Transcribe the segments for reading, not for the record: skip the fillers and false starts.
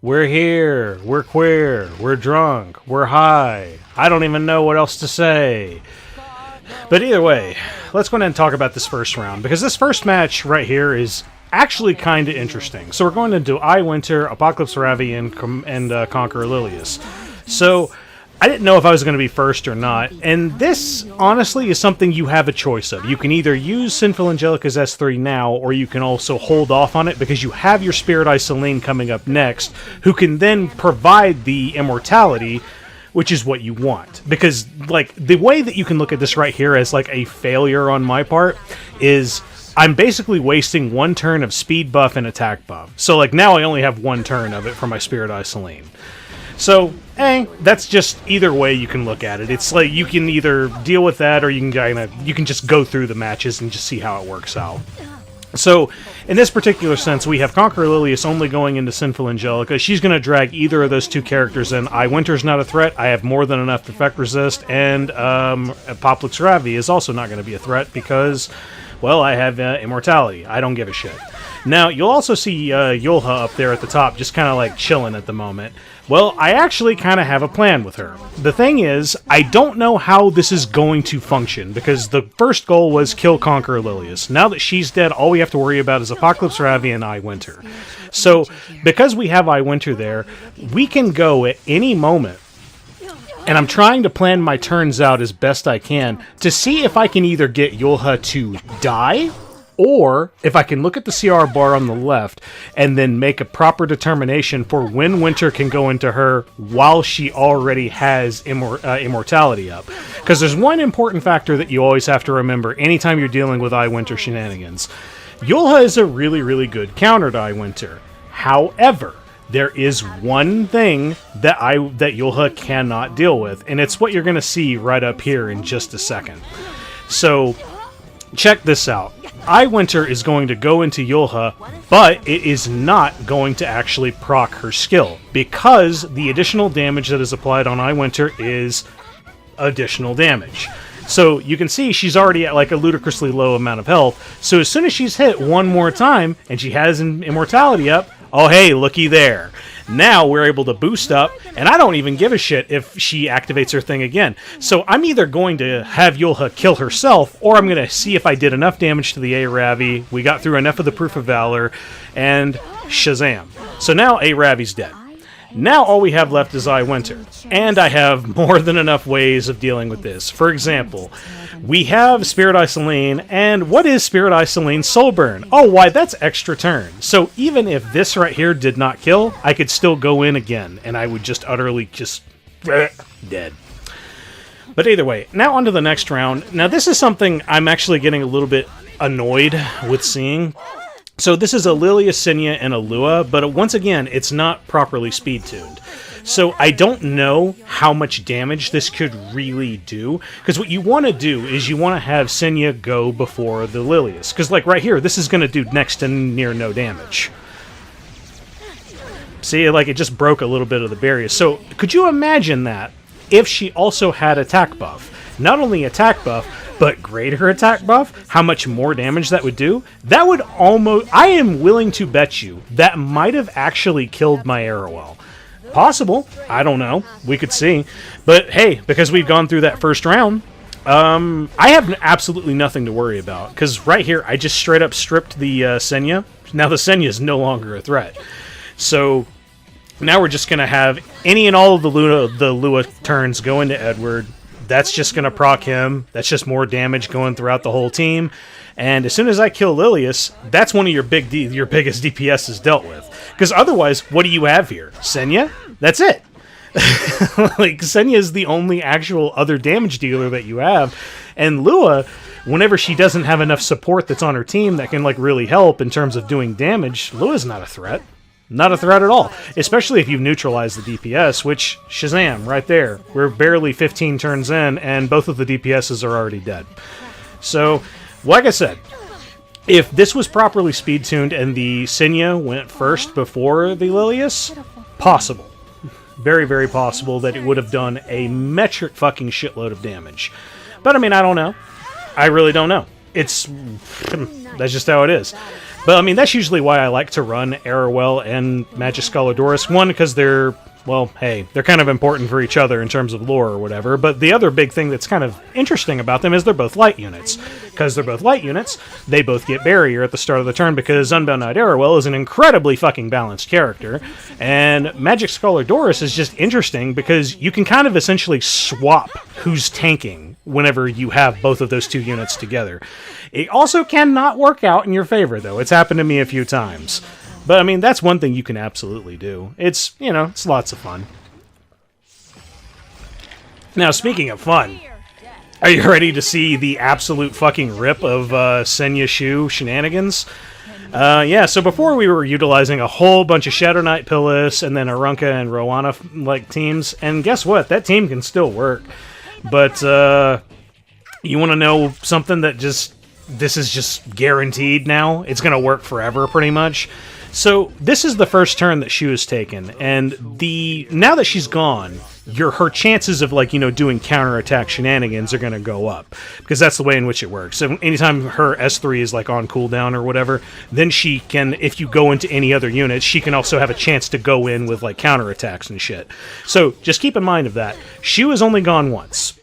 We're here. We're queer. We're drunk. We're high. I don't even know what else to say. But either way, let's go ahead and talk about this first round, because this first match right here is actually kind of interesting. So we're going to do Winter, Apocalypse Ravi, and Conqueror Lilias. So I didn't know if I was going to be first or not, and this, honestly, is something you have a choice of. You can either use Sinful Angelica's S3 now, or you can also hold off on it, because you have your Spirit Eye Celine coming up next, who can then provide the immortality, which is what you want. Because, like, the way that you can look at this right here as, like, a failure on my part is I'm basically wasting one turn of speed buff and attack buff. So, like, now I only have one turn of it for my Spirit Eye Celine. So, that's just either way you can look at it. It's like you can either deal with that, or you can just go through the matches and just see how it works out. So, in this particular sense, we have Conqueror Lilias only going into Sinful Angelica. She's going to drag either of those two characters in. Winter's not a threat. I have more than enough Effect Resist, and Apocalypse Ravi is also not going to be a threat because, well, I have Immortality. I don't give a shit. Now, you'll also see Yulha up there at the top, just kind of like chilling at the moment. Well, I actually kind of have a plan with her. The thing is, I don't know how this is going to function, because the first goal was kill Conqueror Lilias. Now that she's dead, all we have to worry about is Apocalypse Ravi and Winter. So, because we have Winter there, we can go at any moment, and I'm trying to plan my turns out as best I can to see if I can either get Yulha to die, or if I can look at the CR bar on the left and then make a proper determination for when Winter can go into her while she already has immortality up. Because there's one important factor that you always have to remember anytime you're dealing with Winter shenanigans. Yulha is a really, really good counter to Winter. However, there is one thing that Yulha cannot deal with, and it's what you're going to see right up here in just a second. So, check this out. Winter is going to go into Yulha, but it is not going to actually proc her skill, because the additional damage that is applied on Winter is additional damage. So you can see she's already at like a ludicrously low amount of health, so as soon as she's hit one more time, and she has an immortality up, oh hey, looky there. Now we're able to boost up, and I don't even give a shit if she activates her thing again. So I'm either going to have Yulha kill herself, or I'm going to see if I did enough damage to the Ravi, we got through enough of the Proof of Valor, and Shazam. So now Ravi's dead. Now all we have left is Winter, and I have more than enough ways of dealing with this. For example, we have Spirit Eye Celine, and what is Spirit Eye Celine's Soul Burn? Oh, why, that's extra turn. So even if this right here did not kill, I could still go in again, and I would just utterly dead. But either way, now on to the next round. Now this is something I'm actually getting a little bit annoyed with seeing. So this is a Lilias, Senya, and a Lua, but once again, it's not properly speed-tuned. So I don't know how much damage this could really do, because what you want to do is you want to have Senya go before the Lilias. Because like right here, this is going to do next to near no damage. See, like it just broke a little bit of the barrier. So could you imagine that if she also had attack buff? Not only attack buff, but greater attack buff, how much more damage that would do? That would almost... I am willing to bet you that might have actually killed my Arowell. Possible. I don't know. We could see. But hey, because we've gone through that first round, I have absolutely nothing to worry about. Because right here, I just straight up stripped the Senya. Now the Senya is no longer a threat. So now we're just going to have any and all of the Lua turns go into Edward. That's just going to proc him. That's just more damage going throughout the whole team. And as soon as I kill Lilias, that's one of your biggest DPSs dealt with. Because otherwise, what do you have here? Senya? That's it. Like, Senya is the only actual other damage dealer that you have. And Lua, whenever she doesn't have enough support that's on her team that can, like, really help in terms of doing damage, Lua's not a threat. Not a threat at all, especially if you've neutralized the DPS, which, Shazam, right there. We're barely 15 turns in, and both of the DPSs are already dead. So, like I said, if this was properly speed-tuned and the Senya went first before the Lilias, possible. Very, very possible that it would have done a metric fucking shitload of damage. But, I mean, I don't know. I really don't know. That's just how it is. But, I mean, that's usually why I like to run Arowell and Magic Scholar Doris. One, because they're, well, hey, they're kind of important for each other in terms of lore or whatever. But the other big thing that's kind of interesting about them is they're both light units. Because they're both light units, they both get barrier at the start of the turn because Unbound Knight Arowell is an incredibly fucking balanced character. And Magic Scholar Doris is just interesting because you can kind of essentially swap who's tanking whenever you have both of those two units together. It also cannot work out in your favor, though. It's happened to me a few times. But, I mean, that's one thing you can absolutely do. It's, you know, it's lots of fun. Now, speaking of fun, are you ready to see the absolute fucking rip of Senya Choux shenanigans? Yeah, so before we were utilizing a whole bunch of Shadow Knight Pilis and then Arunka and Roana like teams, and guess what? That team can still work. But you want to know something that this is just guaranteed now? It's going to work forever, pretty much. So this is the first turn that Choux has taken, and now that she's gone, her chances of, like, you know, doing counterattack shenanigans are going to go up, because that's the way in which it works. So anytime her S3 is, like, on cooldown or whatever, then she can, if you go into any other unit, she can also have a chance to go in with, like, counterattacks and shit. So just keep in mind of that. Choux has only gone once.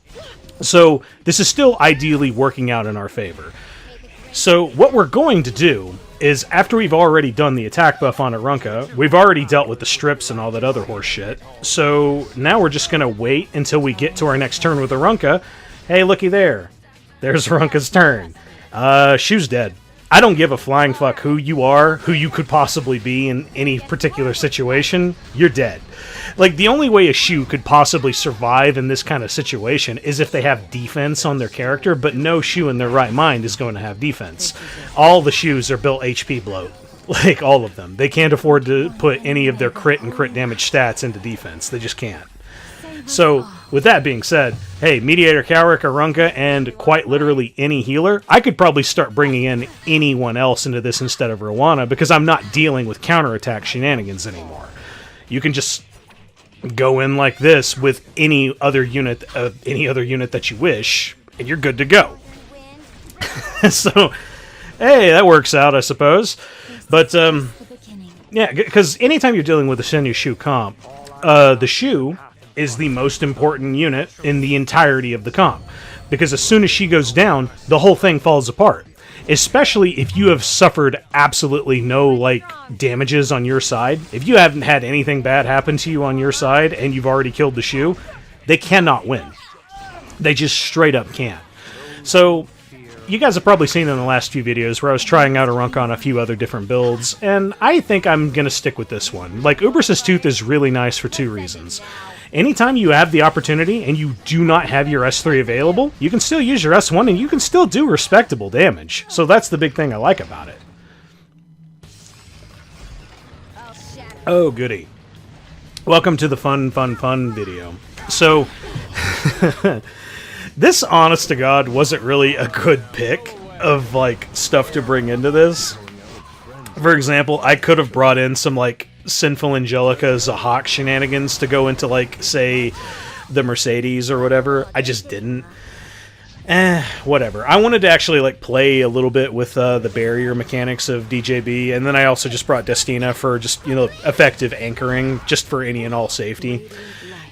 So this is still ideally working out in our favor. So what we're going to do is, after we've already done the attack buff on Arunka, we've already dealt with the strips and all that other horse shit. So now we're just going to wait until we get to our next turn with Arunka. Hey, looky there. There's Arunka's turn. Choux dead. I don't give a flying fuck who you are, who you could possibly be in any particular situation. You're dead. Like, the only way a Choux could possibly survive in this kind of situation is if they have defense on their character, but no Choux in their right mind is going to have defense. All the Choux are built HP bloat. Like, all of them. They can't afford to put any of their crit and crit damage stats into defense. They just can't. So, with that being said, hey, Mediator, Kawerik, Arunka, and quite literally any healer, I could probably start bringing in anyone else into this instead of Roana, because I'm not dealing with counterattack shenanigans anymore. You can just go in like this with any other unit that you wish, and you're good to go. So, hey, that works out, I suppose. But, yeah, because anytime you're dealing with a Senya Choux comp, the Choux is the most important unit in the entirety of the comp. Because as soon as she goes down, the whole thing falls apart. Especially if you have suffered absolutely no, like, damages on your side. If you haven't had anything bad happen to you on your side and you've already killed the Choux, they cannot win. They just straight up can't. So, you guys have probably seen in the last few videos where I was trying out Arunka on a few other different builds, and I think I'm going to stick with this one. Like, Uber's Tooth is really nice for two reasons. Anytime you have the opportunity and you do not have your S3 available, you can still use your S1 and you can still do respectable damage. So that's the big thing I like about it. Oh, goody. Welcome to the fun video. So, this, honest to God, wasn't really a good pick of, like, stuff to bring into this. For example, I could have brought in some, like, Sinful Angelica Zahak shenanigans to go into, like, say, the Mercedes or whatever. I just didn't. Whatever. I wanted to actually, like, play a little bit with the barrier mechanics of DJB, and then I also just brought Destina for just, you know, effective anchoring, just for any and all safety.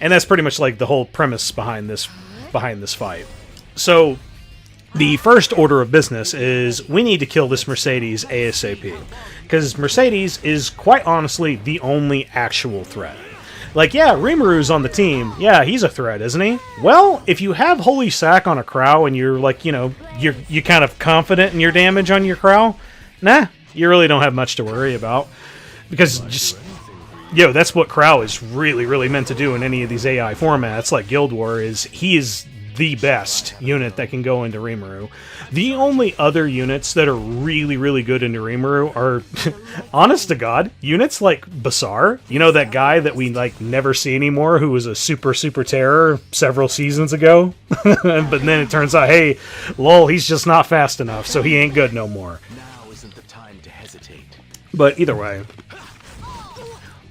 And that's pretty much, like, the whole premise behind this fight. So, the first order of business is we need to kill this Mercedes ASAP. Because Mercedes is, quite honestly, the only actual threat. Like, yeah, Rimuru's on the team. Yeah, he's a threat, isn't he? Well, if you have Holy Sack on a Krau and you're, like, you know, you're kind of confident in your damage on your Krau, nah, you really don't have much to worry about. Because just, yo, that's what Krau is really, really meant to do in any of these AI formats, like Guild War, is he is the best unit that can go into Rimuru. The only other units that are really, really good into Rimuru are, honest to God, units like Basar. You know, that guy that we, like, never see anymore, who was a super, super terror several seasons ago? But then it turns out, hey, lol, he's just not fast enough, so he ain't good no more. Now isn't the time to hesitate. But either way,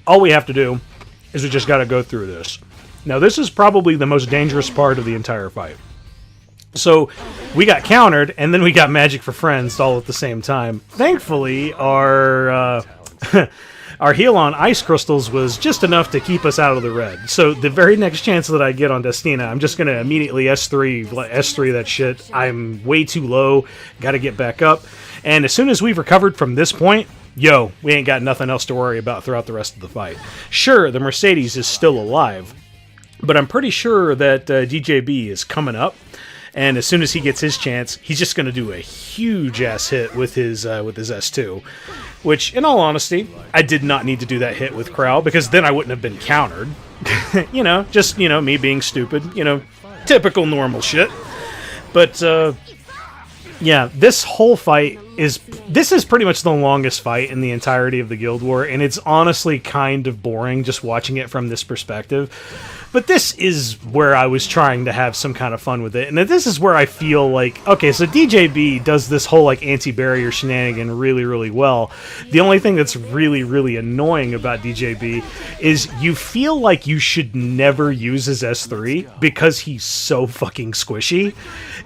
all we have to do is we just gotta go through this. Now, this is probably the most dangerous part of the entire fight. So we got countered, and then we got magic for friends all at the same time. Thankfully, our our heal on ice crystals was just enough to keep us out of the red. So the very next chance that I get on Destina, I'm just going to immediately S3 that shit. I'm way too low, got to get back up. And as soon as we've recovered from this point, yo, we ain't got nothing else to worry about throughout the rest of the fight. Sure, the Mercedes is still alive, but I'm pretty sure that DJB is coming up. And as soon as he gets his chance, he's just going to do a huge-ass hit with his S2. Which, in all honesty, I did not need to do that hit with Krau, because then I wouldn't have been countered. Just, me being stupid. Typical normal shit. But, yeah, this whole fight this is pretty much the longest fight in the entirety of the Guild War, and it's honestly kind of boring just watching it from this perspective. But this is where I was trying to have some kind of fun with it, and this is where I feel like, okay, so DJB does this whole anti-barrier shenanigan really, really well. The only thing that's really, really annoying about DJB is you feel like you should never use his S3 because he's so fucking squishy.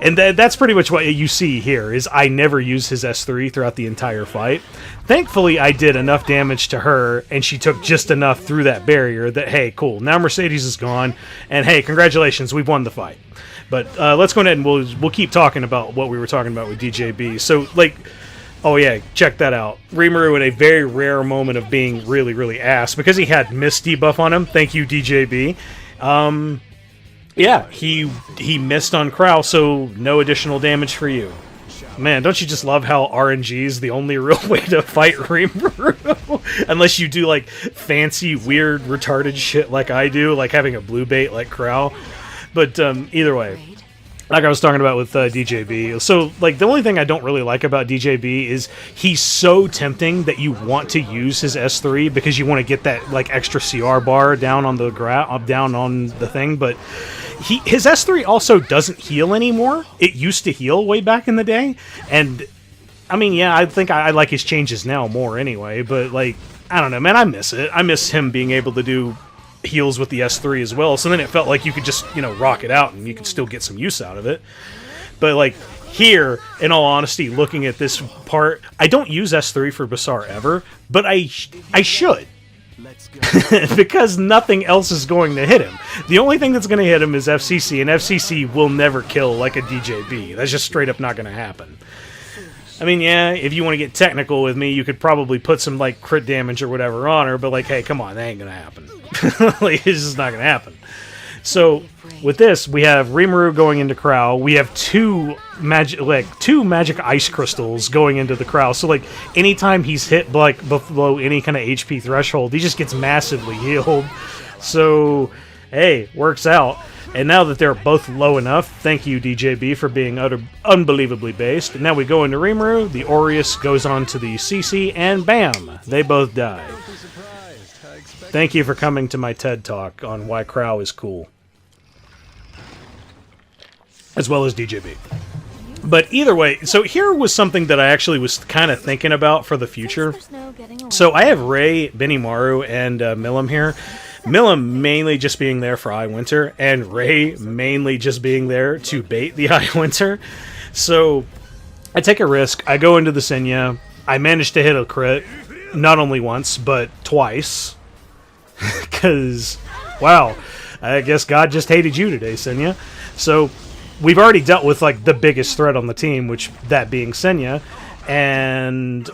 And that's pretty much what you see here, is I never use his S3 throughout the entire fight. Thankfully, I did enough damage to her, and she took just enough through that barrier that, hey, cool, now Mercedes is gone, and hey, congratulations, we've won the fight. But let's go ahead and we'll keep talking about what we were talking about with DJB. So, oh yeah, check that out. Rimuru in a very rare moment of being really, really ass, because he had missed debuff on him. Thank you, DJB. Yeah, he missed on Krau, so no additional damage for you. Man, don't you just love how RNG is the only real way to fight Rimuru? Unless you do, fancy, weird, retarded shit like I do, like having a blue bait like Krau. But either way, like I was talking about with DJB, so, the only thing I don't really like about DJB is he's so tempting that you want to use his S3 because you want to get that, extra CR bar down on the thing, but his S3 also doesn't heal anymore. It used to heal way back in the day, and, I mean, yeah, I think I like his changes now more anyway, but, I don't know, man, I miss it. I miss him being able to do heals with the S3 as well, so then it felt like you could just, rock it out and you could still get some use out of it. But, here, in all honesty, looking at this part, I don't use S3 for Basar ever, but I should. Because nothing else is going to hit him. The only thing that's going to hit him is FCC, and FCC will never kill like a DJB. That's just straight up not going to happen. I mean, yeah, if you want to get technical with me, you could probably put some, crit damage or whatever on her, but, hey, come on, that ain't going to happen. It's just not going to happen. So, with this, we have Rimuru going into Krau. We have two magic ice crystals going into the Krau. So, anytime he's hit, below any kind of HP threshold, he just gets massively healed. So, hey, works out. And now that they're both low enough, thank you, DJB, for being unbelievably based. And now we go into Rimuru, the Aureus goes on to the CC, and bam! They both die. Thank you for coming to my TED Talk on why Krau is cool. As well as DJB. But either way, so here was something that I actually was kind of thinking about for the future. So I have Ray, Benimaru, and Milim here. Milim mainly just being there for Eye Winter, and Ray mainly just being there to bait the Eye Winter. So I take a risk. I go into the Senya. I manage to hit a crit, not only once, but twice. Because, wow, I guess God just hated you today, Senya. So we've already dealt with, the biggest threat on the team, which that being Senya, and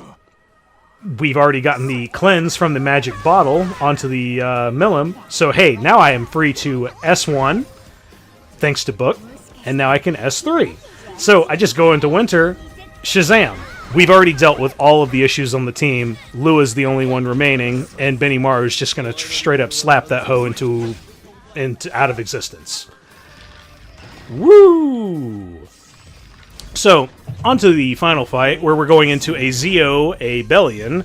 we've already gotten the cleanse from the magic bottle onto the Milim. So, hey, now I am free to S1, thanks to Book, and now I can S3. So I just go into Winter, Shazam. We've already dealt with all of the issues on the team. Lua's the only one remaining, and Benimaru is just going to straight up slap that hoe into out of existence. Woo! So, onto the final fight, where we're going into a Zeo, a Belian,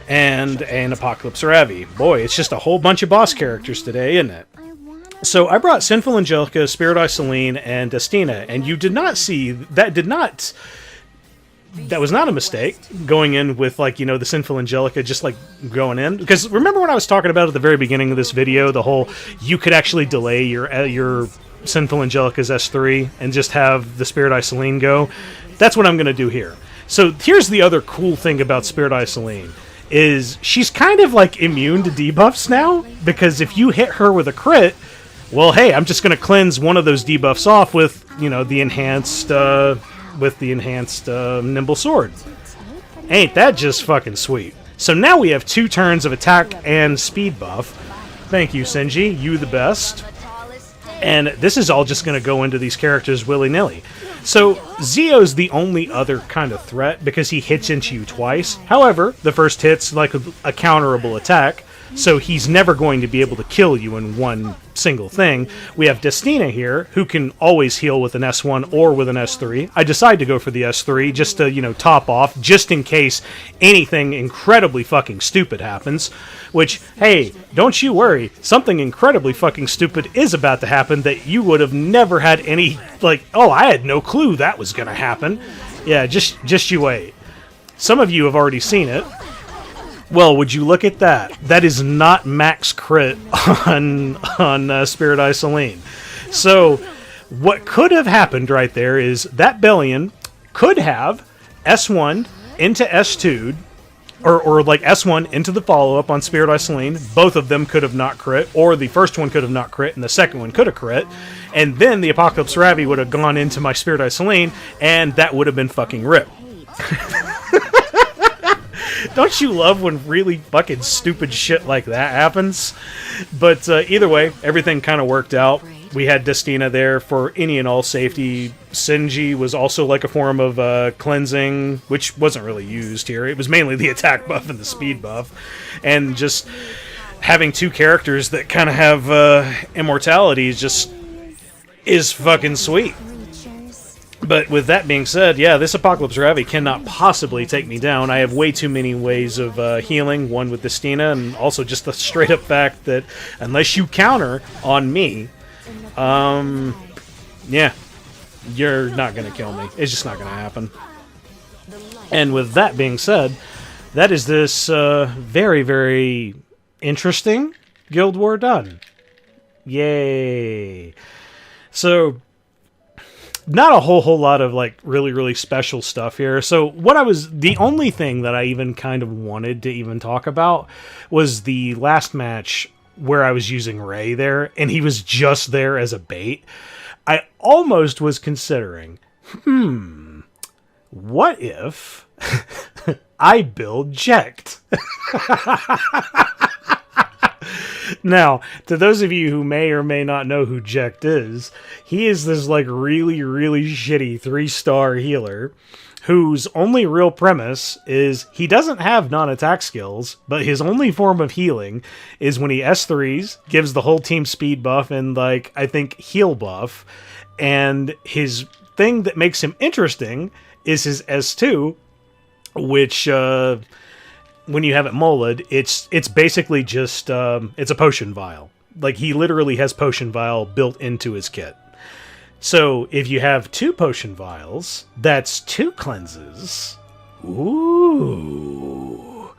and an Apocalypse Ravi. Boy, it's just a whole bunch of boss characters today, isn't it? So, I brought Sinful Angelica, Spirit Eye Celine, and Destina, and you did not see, that was not a mistake, going in with, the Sinful Angelica just, going in. Because remember when I was talking about at the very beginning of this video, the whole, you could actually delay your Sinful Angelica's S3 and just have the Spirit Eye Celine go. That's what I'm going to do here. So here's the other cool thing about Spirit Eye Celine, is she's kind of like immune to debuffs now, because if you hit her with a crit, well, hey, I'm just going to cleanse one of those debuffs off with, the enhanced, Nimble Sword. Ain't that just fucking sweet? So now we have 2 turns of attack and speed buff. Thank you, Senji. You the best. And this is all just going to go into these characters willy-nilly. So Zio's the only other kind of threat because he hits into you twice. However, the first hit's like a counterable attack, so he's never going to be able to kill you in one single thing. We have Destina here, who can always heal with an S1 or with an S3. I decide to go for the S3 just to, top off, just in case anything incredibly fucking stupid happens. Which, hey, don't you worry, something incredibly fucking stupid is about to happen that you would have never had any, I had no clue that was gonna happen. Yeah, just you wait. Some of you have already seen it. Well, would you look at that? That is not max crit on Spirit Eye Celine. So, what could have happened right there is that Belian could have S1 into S2, or like S1 into the follow-up on Spirit Eye Celine. Both of them could have not crit, or the first one could have not crit, and the second one could have crit. And then the Apocalypse Ravi would have gone into my Spirit Eye Celine, and that would have been fucking rip. Don't you love when really fucking stupid shit like that happens? But either way, everything kind of worked out. We had Destina there for any and all safety. Senji was also like a form of cleansing, which wasn't really used here. It was mainly the attack buff and the speed buff. And just having 2 characters that kind of have immortality is fucking sweet. But with that being said, yeah, this Apocalypse Ravi cannot possibly take me down. I have way too many ways of healing, one with Destina, and also just the straight-up fact that unless you counter on me, yeah, you're not going to kill me. It's just not going to happen. And with that being said, that is this very, very interesting Guild War done. Yay. So, not a whole lot of really, really special stuff here. So the only thing that I even kind of wanted to even talk about was the last match where I was using Ray there, and he was just there as a bait. I almost was considering, what if I build Jekt? Now, to those of you who may or may not know who Jekt is, he is this really, really shitty 3-star healer whose only real premise is he doesn't have non-attack skills, but his only form of healing is when he S3s, gives the whole team speed buff and I think heal buff, and his thing that makes him interesting is his S2, which when you have it molded, it's basically just it's a potion vial. He literally has potion vial built into his kit. So if you have 2 potion vials, that's 2 cleanses. Ooh,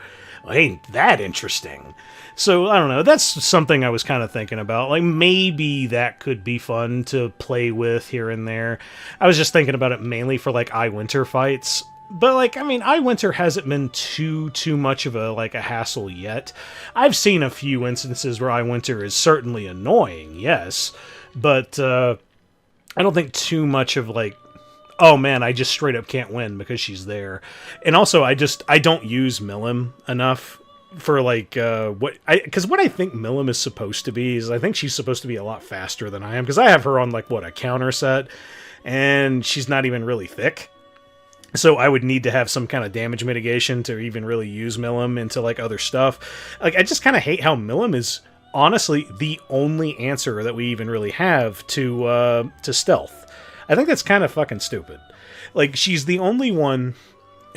ain't that interesting? So I don't know. That's something I was kind of thinking about. Maybe that could be fun to play with here and there. I was just thinking about it mainly for Winter fights. But, Winter hasn't been too much of a hassle yet. I've seen a few instances where Winter is certainly annoying, yes. But, I don't think too much of, oh man, I just straight up can't win because she's there. And also, I don't use Milim enough for, what I think Milim is supposed to be is I think she's supposed to be a lot faster than I am. Because I have her on, a counter set, and she's not even really thick. So I would need to have some kind of damage mitigation to even really use Milim into other stuff. I just kind of hate how Milim is honestly the only answer that we even really have to stealth. I think that's kind of fucking stupid. She's the only one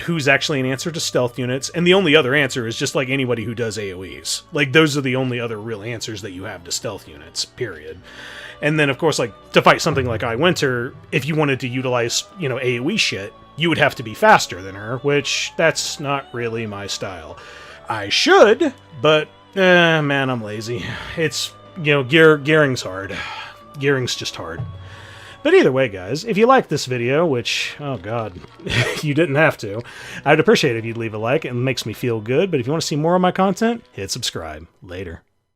who's actually an answer to stealth units, and the only other answer is just anybody who does AoEs. Those are the only other real answers that you have to stealth units, period. And then, of course, to fight something like Winter, if you wanted to utilize, AoE shit, you would have to be faster than her, which that's not really my style. I should, but, man, I'm lazy. It's, gearing's hard. gearing's just hard. But either way, guys, if you liked this video, which, oh god, you didn't have to, I'd appreciate it if you'd leave a like. It makes me feel good. But if you want to see more of my content, hit subscribe. Later.